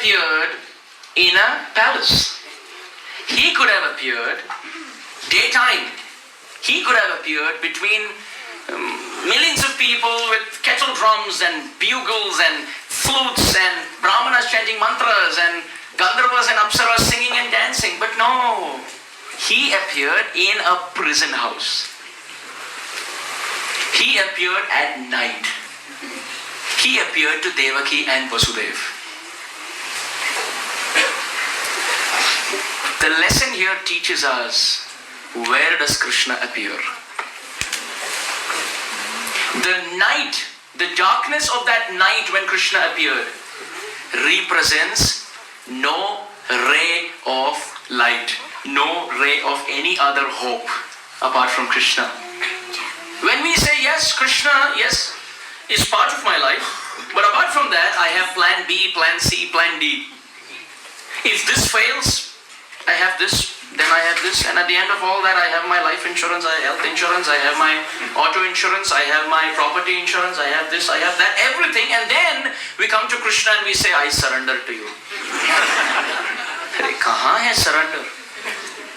appeared in a palace. He could have appeared daytime. He could have appeared between millions of people with kettle drums and bugles and flutes and brahmanas chanting mantras and gandharvas and apsaras singing and dancing. But no, he appeared in a prison house. He appeared at night. He appeared to Devaki and Vasudev. The lesson here teaches us, where does Krishna appear? The night, the darkness of that night when Krishna appeared represents no ray of light, no ray of any other hope apart from Krishna. When we say yes, Krishna, yes, is part of my life, but apart from that, I have plan B, plan C, plan D. If this fails, I have this, then I have this, and at the end of all that, I have my life insurance, I have health insurance, I have my auto insurance, I have my property insurance, I have this, I have that, everything, and then we come to Krishna and we say, I surrender to you. Kahan hai surrender?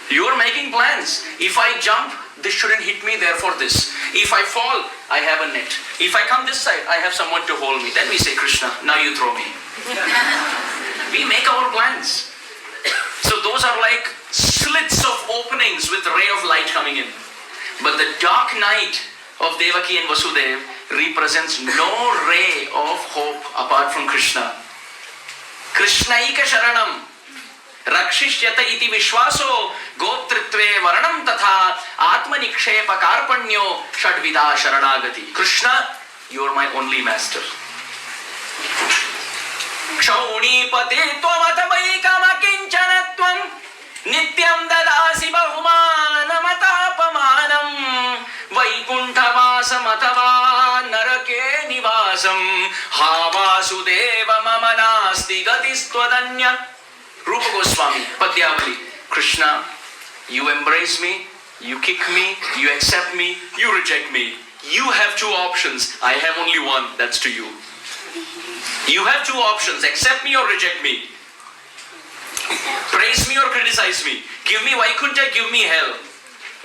You are making plans. If I jump, this shouldn't hit me, therefore this. If I fall, I have a net. If I come this side, I have someone to hold me. Then we say, Krishna, now you throw me. We make our plans. So those are like slits of openings with a ray of light coming in. But the dark night of Devaki and Vasudev represents no ray of hope apart from Krishna. Krishnaika sharanam rakshishyata iti vishwaso gotritve varanam tatha atmanikshepa karpanyo shadvida sharanagati. Krishna, you are my only master. Kshaunipate tvamatamayikama kinchanatvam nityam dadasi bahumanamatapamanam vaikunthavasam atava narake nivasam havasudeva mama nasti gatistvadanya. Rupa Goswami, Padyavali. Krishna, you embrace me, you kick me, you accept me, you reject me. You have two options. I have only one, that's to you. You have two options, accept me or reject me. Praise me or criticize me. Give me Vaikuntha, give me hell.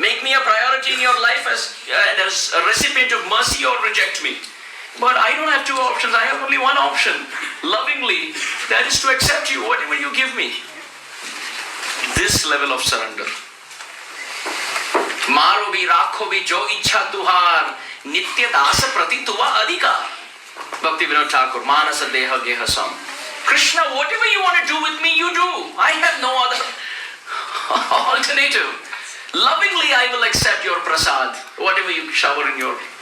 Make me a priority in your life as a recipient of mercy or reject me. But I don't have two options, I have only one option. Lovingly, that is to accept you, whatever you give me. This level of surrender. Maro bhi rakho bhi jo ichha tuhar nitya dasa prati tuva adhika. Bhakti Vinod Thakur, Manasa Deha Geha Sam. Krishna, whatever you want to do with me, you do. I have no other alternative. Lovingly, I will accept your prasad, whatever you shower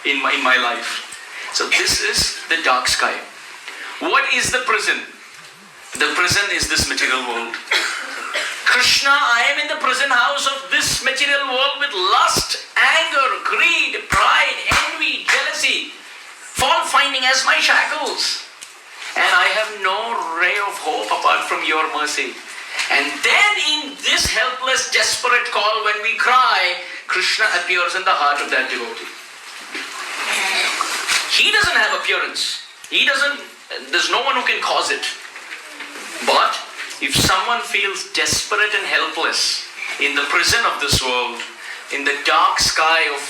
in my life. So this is the dark sky. What is the prison? The prison is this material world. Krishna, I am in the prison house of this material world with lust, anger, greed, pride, envy, jealousy, fault finding as my shackles. And I have no ray of hope apart from your mercy. And then in this helpless, desperate call when we cry, Krishna appears in the heart of that devotee. He doesn't have appearance. There's no one who can cause it. But if someone feels desperate and helpless in the prison of this world, in the dark sky of,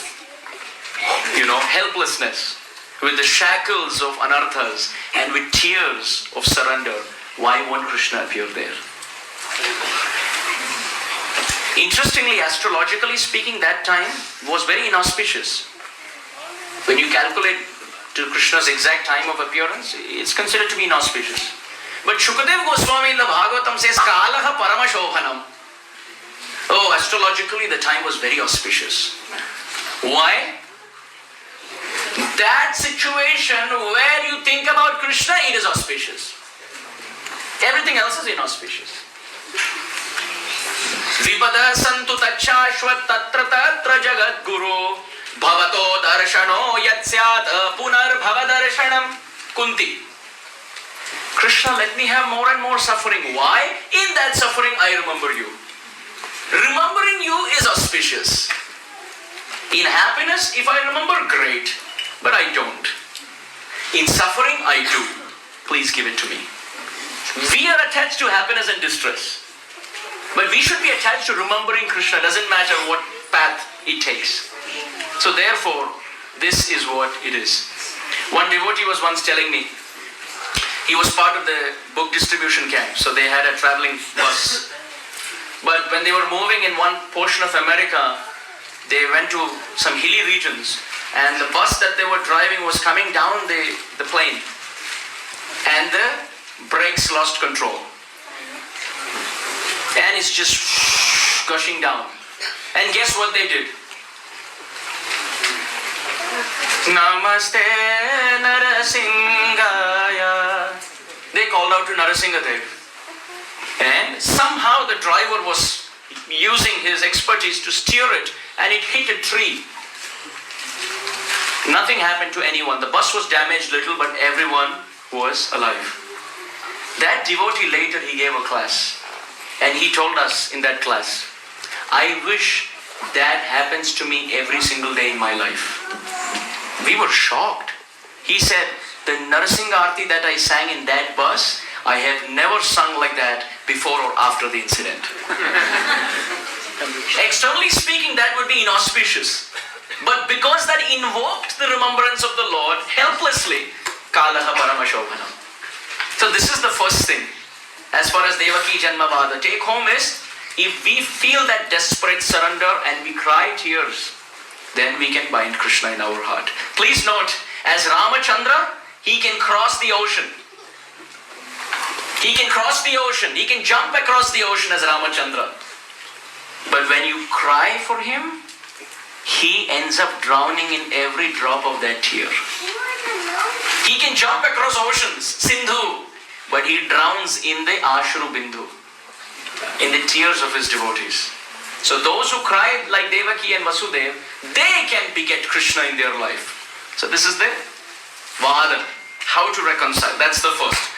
helplessness, with the shackles of anarthas and with tears of surrender, why won't Krishna appear there? Interestingly, astrologically speaking, that time was very inauspicious. When you calculate to Krishna's exact time of appearance, it's considered to be inauspicious. But Shukadev Goswami in the Bhagavatam says, Kalaha Paramashobhanam. Oh, astrologically the time was very auspicious. Why? That situation where you think about Krishna, it is auspicious. Everything else is inauspicious. Vipada santu tachashvat tatra tatra jagat guru bhavato darshano yatsyat punar bhavadarshanam. Kunti. Krishna, let me have more and more suffering. Why? In that suffering I remember you. Remembering you is auspicious. In happiness, if I remember, great. But I don't. In suffering, I do. Please give it to me. We are attached to happiness and distress. But we should be attached to remembering Krishna. Doesn't matter what path it takes. So therefore, this is what it is. One devotee was once telling me, he was part of the book distribution camp. So they had a traveling bus. But when they were moving in one portion of America, they went to some hilly regions. And the bus that they were driving was coming down the plain. And the brakes lost control. And it's just gushing down. And guess what they did? Namaste Narasingaya. They called out to Narasimhadev. And somehow the driver was using his expertise to steer it, and it hit a tree. Nothing happened to anyone. The bus was damaged little, but everyone was alive. That devotee later, he gave a class. And he told us in that class, I wish that happens to me every single day in my life. We were shocked. He said, the Narasingha Arti that I sang in that bus, I have never sung like that before or after the incident. Externally speaking, that would be inauspicious. But because that invoked the remembrance of the Lord helplessly, Kalaha Paramashobhanam. So this is the first thing. As far as Devaki Janmavada take home is, if we feel that desperate surrender and we cry tears, then we can bind Krishna in our heart. Please note, as Ramachandra, he can cross the ocean. He can cross the ocean. He can jump across the ocean as Ramachandra. But when you cry for him, he ends up drowning in every drop of that tear. He can jump across oceans, Sindhu, but he drowns in the Ashru Bindu, in the tears of his devotees. So those who cried like Devaki and Vasudev, they can beget Krishna in their life. So this is the Vada, how to reconcile. That's the first.